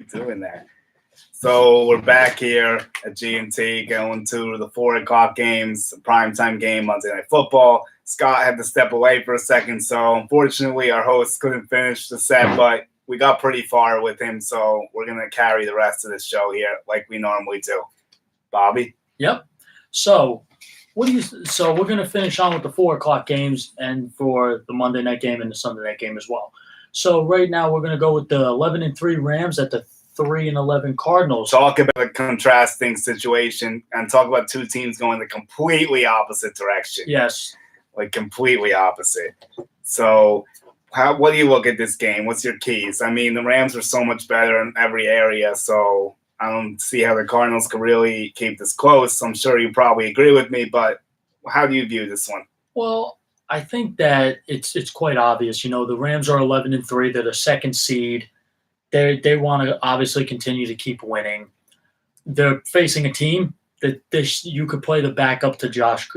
doing that. So we're back here at G&T going to the 4 o'clock games, primetime game, Monday Night Football. Scott had to step away for a second, so unfortunately our host couldn't finish the set, but we got pretty far with him, so we're going to carry the rest of this show here like we normally do. Bobby? Yep. So we're going to finish on with the 4 o'clock games and for the Monday night game and the Sunday night game as well. So right now we're going to go with the 11-3 Rams at the 3-11 Cardinals. Talk about a contrasting situation and talk about two teams going the completely opposite direction. Yes. Like completely opposite. So what do you look at this game? What's your keys? I mean, the Rams are so much better in every area, so I don't see how the Cardinals could really keep this close. I'm sure you probably agree with me, but how do you view this one? Well, I think that it's quite obvious. You know, the Rams are 11-3. They're the second seed. They want to obviously continue to keep winning. They're facing a team that you could play the backup to Jared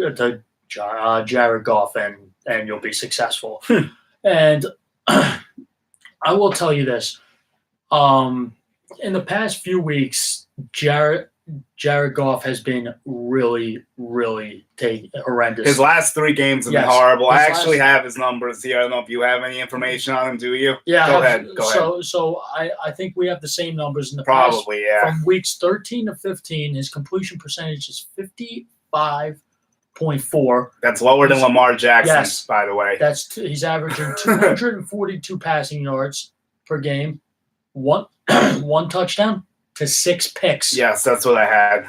Goff and you'll be successful. And I will tell you this: in the past few weeks, Jared Goff has been really, really horrendous. His last 3 games have been horrible. I actually have his numbers here. I don't know if you have any information on him, do you? Yeah. Go ahead. So I think we have the same numbers in the past. Probably, yeah. From weeks 13 to 15, his completion percentage is 55.4. That's lower than Lamar Jackson's, by the way. He's averaging 242 passing yards per game, one touchdown to 6 picks. Yes, that's what I had.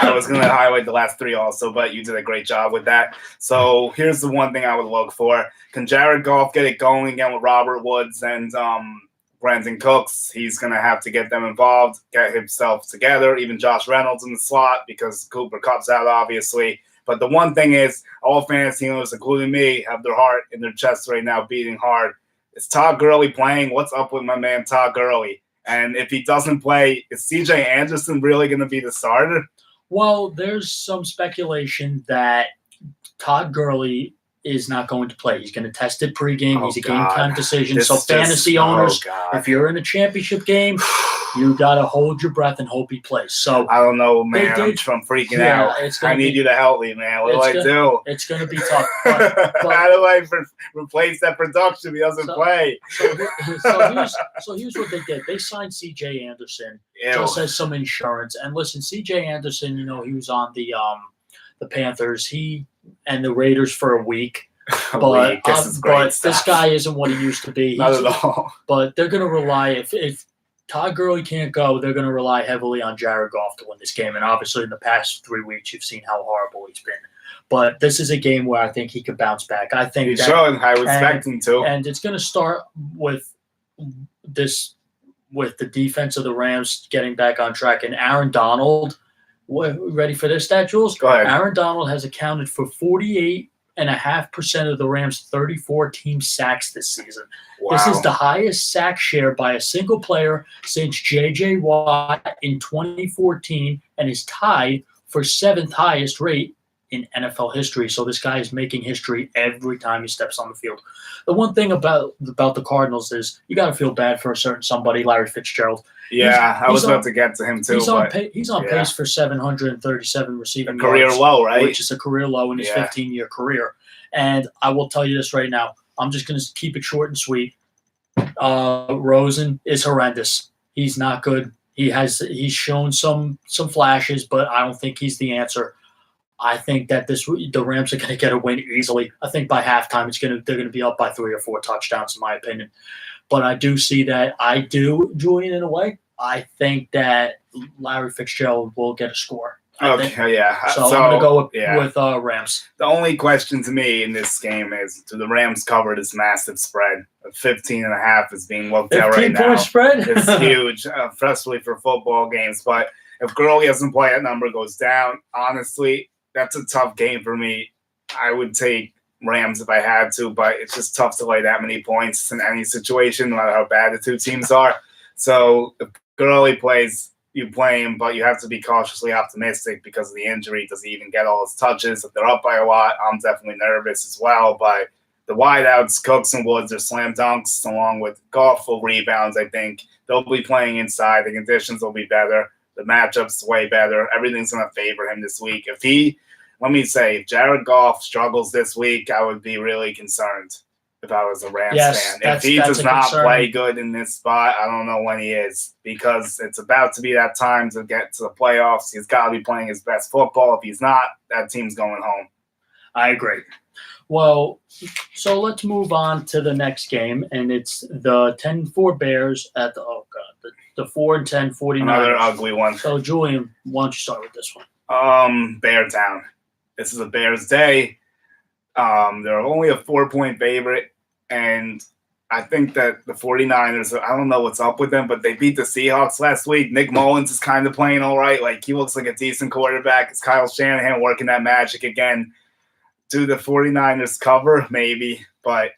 I was going to highlight the last 3 also, but you did a great job with that. So here's the one thing I would look for. Can Jared Goff get it going again with Robert Woods and Brandon Cooks? He's going to have to get them involved, get himself together, even Josh Reynolds in the slot because Cooper Kupp's out, obviously. But the one thing is, all fantasy owners, including me, have their heart in their chest right now beating hard. Is Todd Gurley playing? What's up with my man Todd Gurley? And if he doesn't play, is C.J. Anderson really going to be the starter? Well, there's some speculation that Todd Gurley is not going to play. He's going to test it pregame. He's a game-time decision. So fantasy owners, if you're in a championship game, you got to hold your breath and hope he plays. So I don't know, man. I'm freaking out. I need you to help me, man. What do I do? It's going to be tough. But how do I replace that production if he doesn't play? So here's what they did. They signed C.J. Anderson just as some insurance. And listen, C.J. Anderson, you know, he was on the Panthers. He and the Raiders for a week. But this guy isn't what he used to be. Not at all. But they're going to rely if Todd Gurley can't go, they're going to rely heavily on Jared Goff to win this game. And obviously in the past 3 weeks, you've seen how horrible he's been. But this is a game where I think he could bounce back. I think he's showing. I would expect him to. And it's going to start with the defense of the Rams getting back on track. And Aaron Donald, ready for this stat, Jules? Go ahead. Aaron Donald has accounted for 48.5% of the Rams' 34 team sacks this season. Wow. This is the highest sack share by a single player since J.J. Watt in 2014 and is tied for 7th highest rate in NFL history. So this guy is making history every time he steps on the field. The one thing about the Cardinals is you got to feel bad for a certain somebody, Larry Fitzgerald. Yeah, I was about to get to him too. He's on pace for 737 receiving yards. A career low, right? Which is a career low in his 15-year career. And I will tell you this right now. I'm just going to keep it short and sweet. Rosen is horrendous. He's not good. He's shown some flashes, but I don't think he's the answer. I think that the Rams are going to get a win easily. I think by halftime they're going to be up by 3 or 4 touchdowns, in my opinion. But I do see that. Julian, in a way, I think that Larry Fitzgerald will get a score. So I'm going to go with Rams. The only question to me in this game is, do the Rams cover this massive spread? 15.5 is being looked at right now. 15-point spread? It's huge, especially for football games. But if Gurley doesn't play, that number goes down. Honestly, that's a tough game for me. I would take Rams if I had to, but it's just tough to lay that many points in any situation, no matter how bad the two teams are. So if Gurley plays, you play him, but you have to be cautiously optimistic because of the injury. Does he even get all his touches? If they're up by a lot, I'm definitely nervous as well. But the wideouts, Cooks and Woods, are slam dunks, along with Goff will rebounds. I think they'll be playing inside. The conditions will be better. The matchups way better. Everything's going to favor him this week. If Jared Goff struggles this week, I would be really concerned if I was a Rams fan. If he does not play good in this spot, I don't know when he is, because it's about to be that time to get to the playoffs. He's got to be playing his best football. If he's not, that team's going home. I agree. Well, so let's move on to the next game, and it's the 10-4 Bears at the 4-10 49ers. Another ugly one. So, Julian, why don't you start with this one? Bear Town. This is a Bears day. They're only a 4-point favorite, and I think that the 49ers, I don't know what's up with them, but they beat the Seahawks last week. Nick Mullins is kind of playing all right. Like, he looks like a decent quarterback. It's Kyle Shanahan working that magic again. Do the 49ers cover? Maybe. But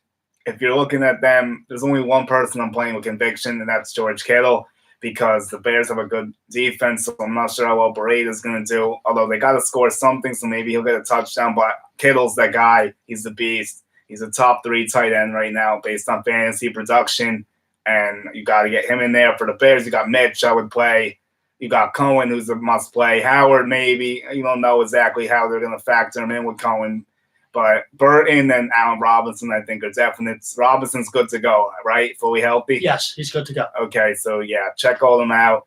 if you're looking at them, there's only one person I'm playing with conviction, and that's George Kittle, because the Bears have a good defense, so I'm not sure how well Breida is going to do, although they got to score something, so maybe he'll get a touchdown. But Kittle's that guy. He's the beast. He's a top 3 tight end right now based on fantasy production, and you got to get him in there. For the Bears, you got Mitch, I would play. You got Cohen, who's a must-play. Howard, maybe. You don't know exactly how they're going to factor him in with Cohen. But Burton and Allen Robinson, I think, are definite. Robinson's good to go, right? Fully healthy? Yes, he's good to go. Okay, so, yeah, check all them out.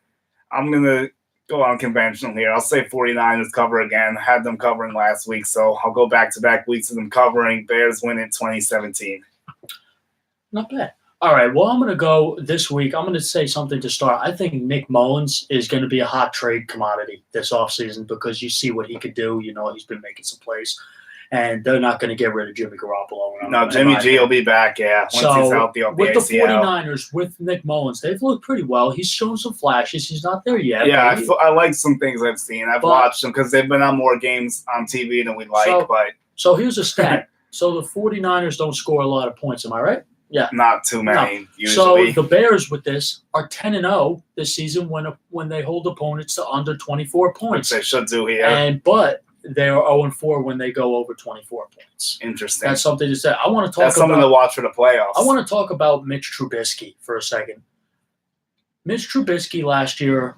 I'm going to go unconventional here. I'll say 49ers cover again. I had them covering last week, so I'll go back-to-back weeks of them covering. Bears win in 2017. Not bad. All right, well, I'm going to go this week. I'm going to say something to start. I think Nick Mullins is going to be a hot trade commodity this offseason, because you see what he could do. You know, he's been making some plays. And they're not going to get rid of Jimmy Garoppolo. No, Jimmy G will be back, yeah. Once he's healthy, with the 49ers, with Nick Mullins, they've looked pretty well. He's shown some flashes. He's not there yet. Yeah, I like some things I've seen. I've watched them because they've been on more games on TV than we like. So here's a stat. So the 49ers don't score a lot of points. Am I right? Yeah. Not too many, usually. So the Bears with this are 10-0 this season when they hold opponents to under 24 points. Which they should do here. But they are 0-4 when they go over 24 points. Interesting. That's something to say. That's something to watch for the playoffs. I want to talk about Mitch Trubisky for a second. Mitch Trubisky last year,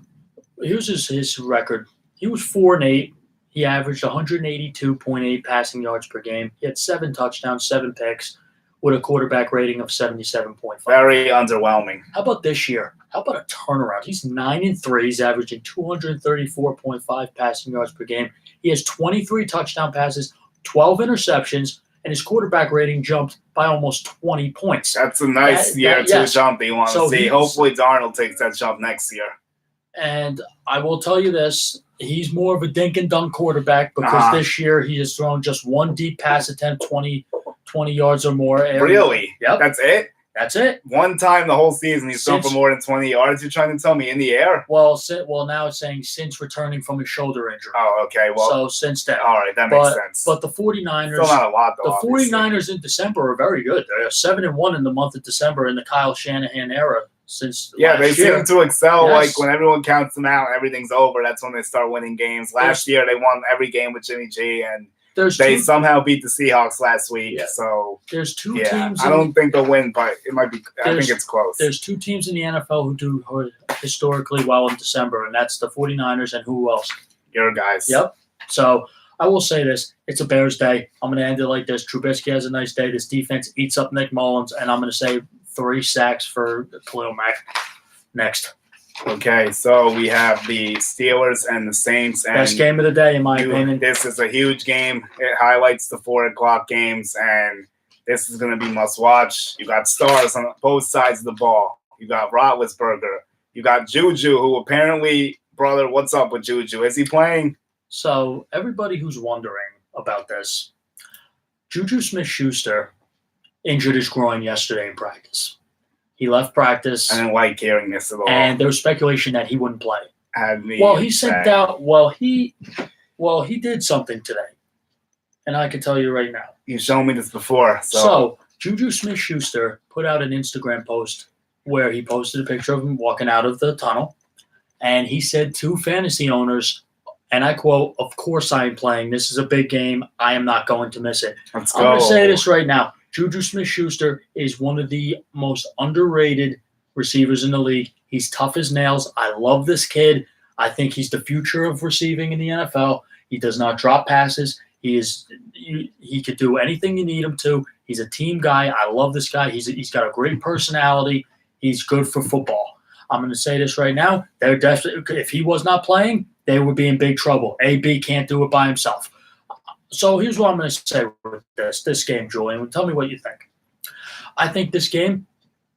here's his record. He was 4-8. He averaged 182.8 passing yards per game. He had 7 touchdowns, 7 picks, with a quarterback rating of 77.5. Very underwhelming. How about this year? How about a turnaround? He's 9-3. He's averaging 234.5 passing yards per game. He has 23 touchdown passes, 12 interceptions, and his quarterback rating jumped by almost 20 points. That's a nice jump that you want to see. Hopefully Darnold takes that jump next year. And I will tell you this, he's more of a dink and dunk quarterback, because this year he has thrown just one deep pass attempt, 20 yards or more. Really? Yep. That's it? That's it. One time the whole season he's thrown for more than 20 yards. You're trying to tell me in the air? Well, now it's saying since returning from his shoulder injury. Oh, okay. Well, so since then. All right, that makes sense. But the 49ers, still not a lot, though. The 49ers in December are very good. They're 7-1 in the month of December in the Kyle Shanahan era. Since they seem to excel. Yes. Like when everyone counts them out, everything's over. That's when they start winning games. Last year they won every game with Jimmy G, and they somehow beat the Seahawks last week. Yeah. So there's two teams. I don't think they'll win, but it might be. I think it's close. There's 2 teams in the NFL who do historically well in December, and that's the 49ers and who else? Your guys. Yep. So I will say this: it's a Bears day. I'm going to end it like this. Trubisky has a nice day. This defense eats up Nick Mullins, and I'm going to say 3 sacks for Khalil Mack. Next. Okay, so we have the Steelers and the Saints. And best game of the day, in my opinion. This is a huge game. It highlights the 4 o'clock games, and this is going to be must-watch. You got stars on both sides of the ball. You got Roethlisberger. You got Juju, who apparently, brother, what's up with Juju? Is he playing? So everybody who's wondering about this, Juju Smith-Schuster injured his groin yesterday in practice. He left practice. I didn't like hearing this at all. And there was speculation that he wouldn't play. He sent out. He did something today, and I can tell you right now. You've shown me this before. So Juju Smith-Schuster put out an Instagram post where he posted a picture of him walking out of the tunnel, and he said to fantasy owners, and I quote, "Of course I am playing. This is a big game. I am not going to miss it." Let's go. I'm going to say this right now. Juju Smith-Schuster is one of the most underrated receivers in the league. He's tough as nails. I love this kid. I think he's the future of receiving in the NFL. He does not drop passes. He could do anything you need him to. He's a team guy. I love this guy. He's got a great personality. He's good for football. I'm going to say this right now. They're definitely, if he was not playing, they would be in big trouble. AB can't do it by himself. So here's what I'm going to say with this game, Julian. Tell me what you think. I think this game,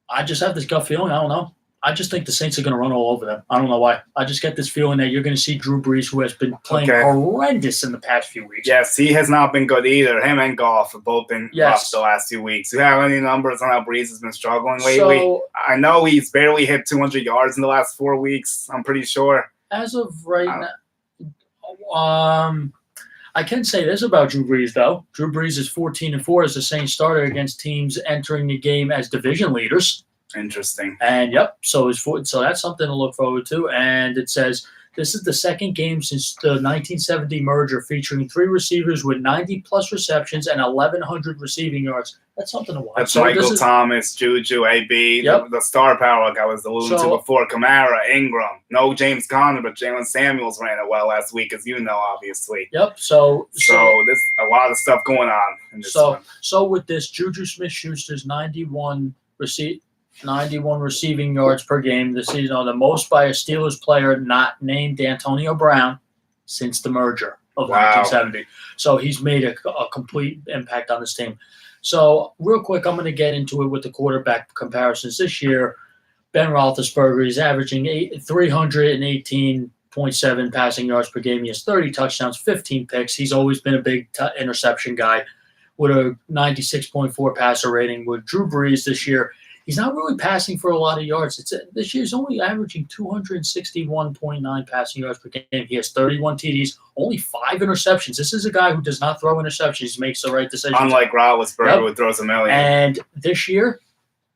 I just have this gut feeling. I don't know. I just think the Saints are going to run all over them. I don't know why. I just get this feeling that you're going to see Drew Brees, who has been playing horrendous in the past few weeks. Yes, he has not been good either. Him and Goff have both been rough the last 2 weeks. Do you have any numbers on how Brees has been struggling lately? So, I know he's barely hit 200 yards in the last 4 weeks. I'm pretty sure. As of right now, I can say this about Drew Brees, though. Drew Brees is 14-4 as the Saints starter against teams entering the game as division leaders. Interesting. And so that's something to look forward to. And it says this is the second game since the 1970 merger featuring 3 receivers with 90-plus receptions and 1,100 receiving yards. That's something to watch. That's Michael Thomas, Juju, AB, the star power like I was alluding to before. Kamara, Ingram, no James Conner, but Jalen Samuels ran it well last week, as you know, obviously. Yep. So there's a lot of stuff going on in this one. So with this, Juju Smith-Schuster's 91 receiving yards per game this season, the most by a Steelers player not named Antonio Brown since the merger of 1970. So he's made a complete impact on this team. So real quick, I'm going to get into it with the quarterback comparisons. This year, Ben Roethlisberger is averaging 318.7 passing yards per game. He has 30 touchdowns, 15 picks. He's always been a big interception guy with a 96.4 passer rating. With Drew Brees this year, he's not really passing for a lot of yards. This year he's only averaging 261.9 passing yards per game. He has 31 TDs, only 5 interceptions. This is a guy who does not throw interceptions. He makes the right decisions. Unlike Roethlisberger, who throws a million. And this year,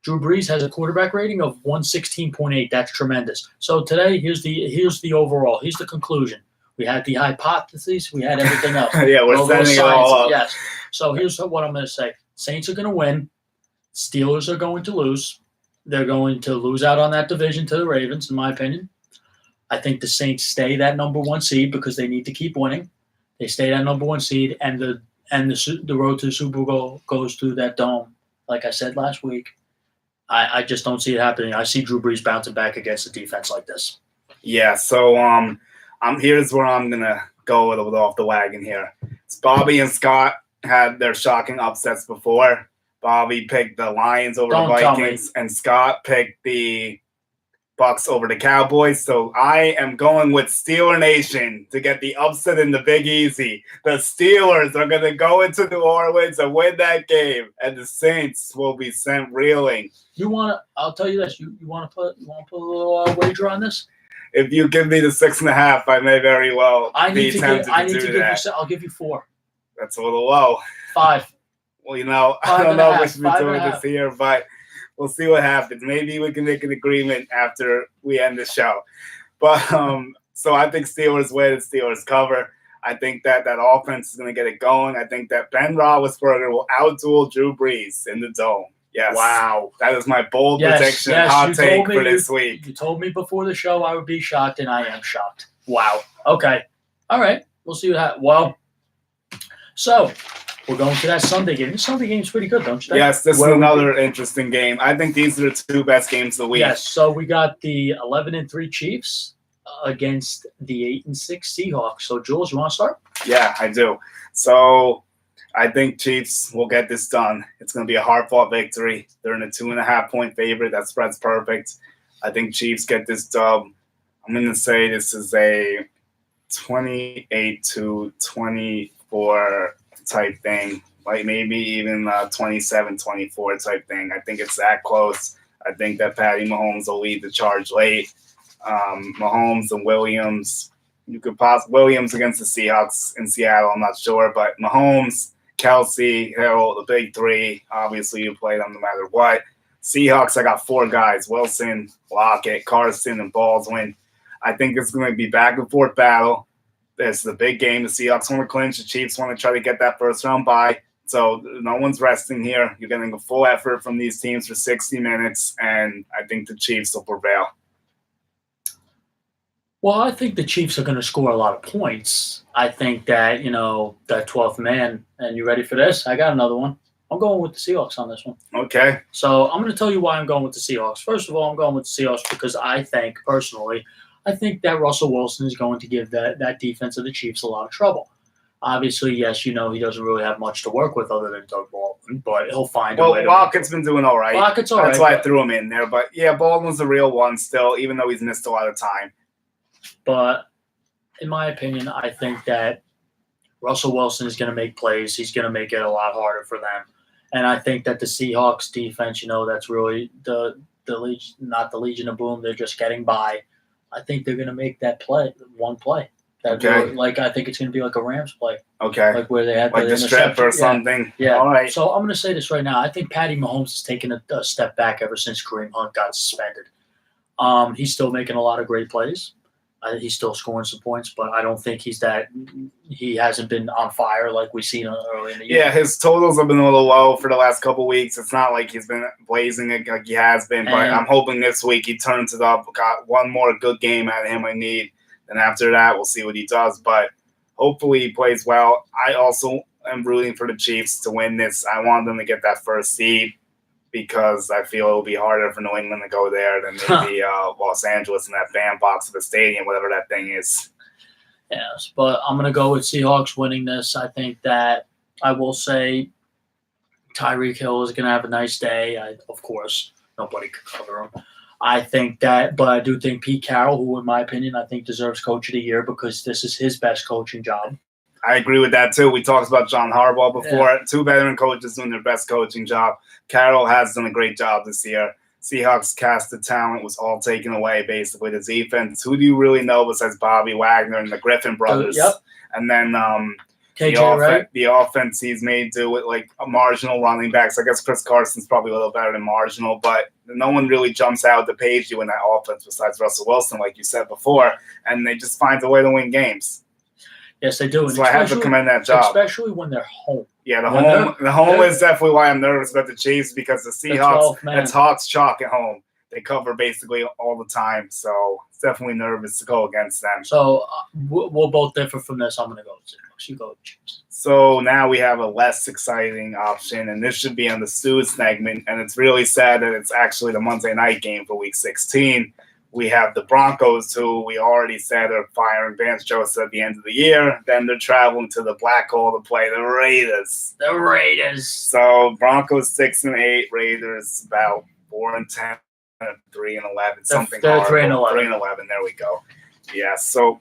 Drew Brees has a quarterback rating of 116.8. That's tremendous. So today, here's the overall. Here's the conclusion. We had the hypotheses. We had everything else. We're setting it all up. Yes. So here's what I'm going to say. Saints are going to win. Steelers are going to lose. They're going to lose out on that division to the Ravens, in my opinion. I think the Saints stay that number 1 seed because they need to keep winning. They stay that number 1 seed, and the road to the Super Bowl goes through that dome. Like I said last week, I just don't see it happening. I see Drew Brees bouncing back against a defense like this. Yeah. So here's where I'm gonna go a little bit off the wagon here. It's Bobby and Scott had their shocking upsets before. Bobby picked the Lions over the Vikings, and Scott picked the Bucks over the Cowboys. So I am going with Steeler Nation to get the upset in the Big Easy. The Steelers are going to go into New Orleans and win that game, and the Saints will be sent reeling. I'll tell you this. You want to put a little wager on this? If you give me the 6.5, I may very well be tempted to do that. I'll give you 4. That's a little low. 5. Well, I don't know if we should be doing this here, but we'll see what happens. Maybe we can make an agreement after we end the show. But so I think Steelers win, Steelers cover. I think that offense is going to get it going. I think that Ben Roethlisberger will outduel Drew Brees in the Dome. Yes. Wow. That is my bold prediction, hot take for this week. You told me before the show I would be shocked, and I am shocked. Wow. Okay. All right. We'll see what happens. Well, so we're going to that Sunday game. The Sunday game's pretty good, don't you think? Yes, this is another interesting game. I think these are the 2 best games of the week. Yes, so we got the 11-3 Chiefs against the 8-6 Seahawks. So, Jules, you want to start? Yeah, I do. So I think Chiefs will get this done. It's going to be a hard-fought victory. They're in a 2.5-point favorite. That spread's perfect. I think Chiefs get this dub. I'm going to say this is a 28-24 type thing, like maybe even 27-24 type thing. I think it's that close. I think that Patty Mahomes will lead the charge late. Mahomes and Williams. Williams against the Seahawks in Seattle, I'm not sure, but Mahomes, Kelsey, Hill, the big 3. Obviously, you play them no matter what. Seahawks, I got 4 guys: Wilson, Lockett, Carson, and Baldwin. I think it's going to be back and forth battle. This is a big game. The Seahawks want to clinch. The Chiefs want to try to get that first round bye. So no one's resting here. You're getting a full effort from these teams for 60 minutes, and I think the Chiefs will prevail. Well, I think the Chiefs are going to score a lot of points. I think that, that 12th man, and you ready for this? I got another one. I'm going with the Seahawks on this one. Okay. So I'm going to tell you why I'm going with the Seahawks. First of all, I'm going with the Seahawks because I think that Russell Wilson is going to give that defense of the Chiefs a lot of trouble. Obviously, yes, he doesn't really have much to work with other than Doug Baldwin, but he'll find a way to Lockett's been doing all right. Lockett's all right. That's why I threw him in there. But, yeah, Baldwin's the real one still, even though he's missed a lot of time. But in my opinion, I think that Russell Wilson is going to make plays. He's going to make it a lot harder for them. And I think that the Seahawks defense, that's really not the Legion of Boom. They're just getting by. I think they're going to make that one play. Okay. I think it's going to be like a Rams play. Okay. Like where they had the strip or something. Yeah. All right. So I'm going to say this right now. I think Patty Mahomes has taken a step back ever since Kareem Hunt got suspended. He's still making a lot of great plays. He's still scoring some points, but I don't think he hasn't been on fire like we've seen early in the year. Yeah, his totals have been a little low for the last couple of weeks. It's not like he's been blazing like he has been, but I'm hoping this week he turns it up, got one more good game out of him I need. And after that, we'll see what he does, but hopefully he plays well. I also am rooting for the Chiefs to win this. I want them to get that first seed, because I feel it will be harder for New England to go there than maybe Los Angeles in that bandbox of a stadium, whatever that thing is. Yes, but I'm going to go with Seahawks winning this. I think that I will say Tyreek Hill is going to have a nice day. Of course, nobody could cover him. I think that, but I do think Pete Carroll, who in my opinion, I think deserves Coach of the Year because this is his best coaching job. I agree with that, too. We talked about John Harbaugh before. Yeah. Two veteran coaches doing their best coaching job. Carroll has done a great job this year. Seahawks cast of talent was all taken away, basically, the defense. Who do you really know besides Bobby Wagner and the Griffin brothers? Yep. And then the offense he's made do with, like, a marginal running backs. I guess Chris Carson's probably a little better than marginal, but no one really jumps out the page you in that offense besides Russell Wilson, like you said before, and they just find a way to win games. Yes, they do. So I have to commend that job. Especially when they're home. Yeah, the home is definitely why I'm nervous about the Chiefs, because the Seahawks, it's Hawks chalk at home. They cover basically all the time, so it's definitely nervous to go against them. So we'll both differ from this. I'm going to go with Seahawks. You go with Chiefs. So now we have a less exciting option, and this should be on the Stew segment, and it's really sad that it's actually the Monday night game for Week 16. We have the Broncos, who we already said are firing Vance Joseph at the end of the year. Then they're traveling to the black hole to play the Raiders. The Raiders. So Broncos 6-8, Raiders about 4-10, 3-11, something. They're 3-11. 3-11. There we go. Yeah. So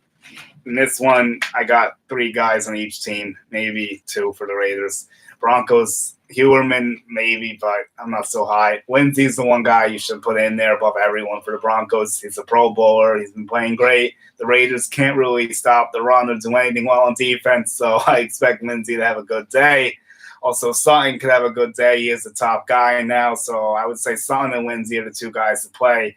in this one, I got 3 guys on each team, maybe 2 for the Raiders. Broncos. Heuerman, maybe, but I'm not so high. Lindsey's the one guy you should put in there above everyone for the Broncos. He's a Pro Bowler. He's been playing great. The Raiders can't really stop the run or do anything well on defense, so I expect Lindsey to have a good day. Also, Sutton could have a good day. He is the top guy now, so I would say Sutton and Lindsey are the 2 guys to play.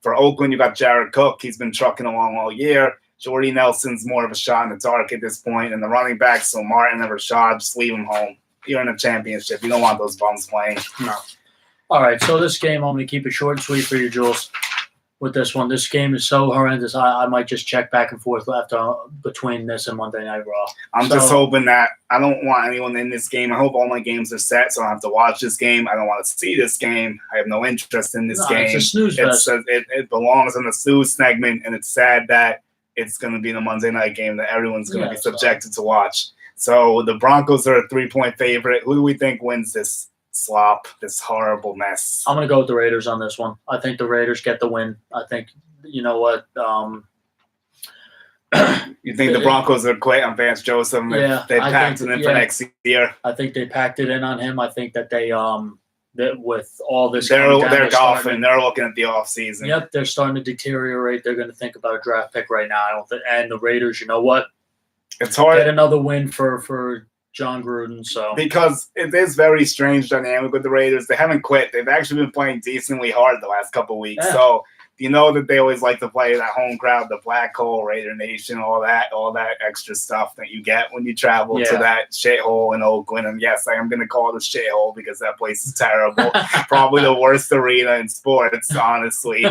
For Oakland, you got Jared Cook. He's been trucking along all year. Jordy Nelson's more of a shot in the dark at this point, and the running backs, so Martin and Rashad, just leave him home. You're in a championship. You don't want those bums playing. No. All right, so this game, I'm going to keep it short and sweet for you, Jules, with this one. This game is so horrendous, I might just check back and forth between this and Monday Night Raw. I'm just hoping that I don't want anyone in this game. I hope all my games are set, so I don't have to watch this game. I don't want to see this game. I have no interest in this game. It's a snooze fest. It belongs in the snooze segment, and it's sad that it's going to be the Monday night game that everyone's going to be subjected to watch. So the Broncos are a 3-point favorite. Who do we think wins this slop, this horrible mess? I'm going to go with the Raiders on this one. I think the Raiders get the win. I think, you know what? You think the Broncos are quit on Vance Joseph? Yeah. They packed it in for next year. I think they packed it in on him. I think that they that with all this, they're golfing. They're looking at the offseason. Yep, they're starting to deteriorate. They're going to think about a draft pick right now. I don't think. And the Raiders, you know what? It's hard. Get another win for John Gruden. So because it is very strange dynamic with the Raiders. They haven't quit. They've actually been playing decently hard the last couple of weeks. Yeah. So you know that they always like to play that home crowd, the Black Hole, Raider Nation, all that extra stuff that you get when you travel to that shithole in Oakland. And yes, I am going to call it a shithole because that place is terrible. Probably the worst arena in sports, honestly,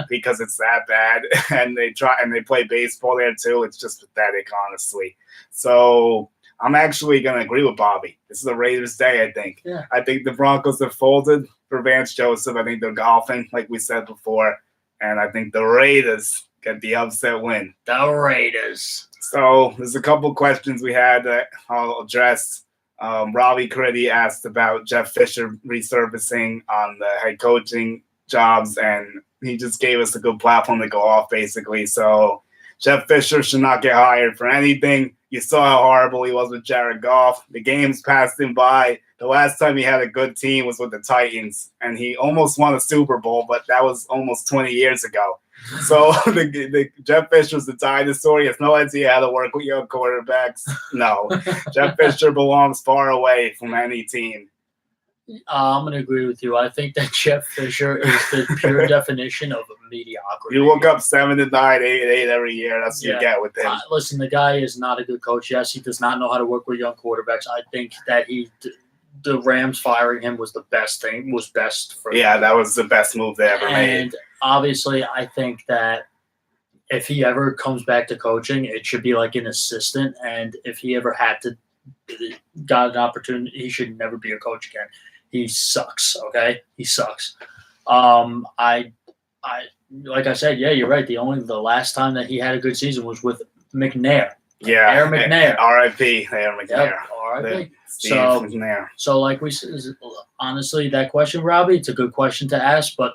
because it's that bad. And they play baseball there too. It's just pathetic, honestly. So I'm actually going to agree with Bobby. This is a Raiders day, I think. Yeah. I think the Broncos have folded for Vance Joseph. I think they're golfing, like we said before. And I think the Raiders get the upset win. The Raiders. So there's a couple questions we had that I'll address. Robbie Critty asked about Jeff Fisher resurfacing on the head coaching jobs, and he just gave us a good platform to go off, basically. So Jeff Fisher should not get hired for anything. You saw how horrible he was with Jared Goff. The games passed him by. The last time he had a good team was with the Titans, and he almost won a Super Bowl, but that was almost 20 years ago. So the Jeff Fisher's the dinosaur. He has no idea how to work with young quarterbacks. No. Jeff Fisher belongs far away from any team. I'm going to agree with you. I think that Jeff Fisher is the pure definition of mediocrity. You look up 7-9, 8-8 every year. That's what you get with him. Listen, the guy is not a good coach. Yes, he does not know how to work with young quarterbacks. I think that the Rams firing him was the best thing. Was best for him. That was the best move they ever made. And obviously, I think that if he ever comes back to coaching, it should be like an assistant. And if he ever got an opportunity, he should never be a coach again. He sucks. Okay, he sucks. I like I said, yeah, you're right. The last time that he had a good season was with McNair. Yeah, Aaron McNair. R.I.P. Aaron McNair. Yep, R.I.P. So like we said, honestly, that question, Robbie, it's a good question to ask. But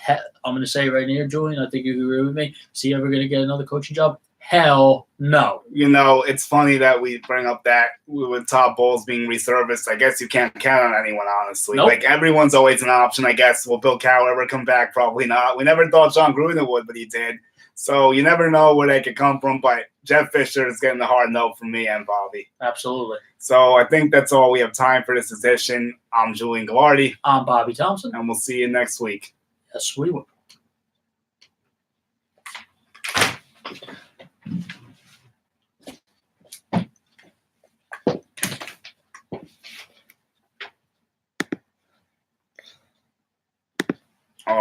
I'm going to say it right here, Julian. I think you agree with me. Is he ever going to get another coaching job? Hell no. It's funny that we bring up that with Todd Bowles being resurfaced. I guess you can't count on anyone, honestly. Nope. Like, everyone's always an option, I guess. Will Bill Cowher ever come back? Probably not. We never thought John Gruden would, but he did. So you never know where they could come from. But Jeff Fisher is getting the hard no from me and Bobby. Absolutely. So I think that's all we have time for this edition. I'm Julian Gallardi. I'm Bobby Thompson. And we'll see you next week. Yes, we will.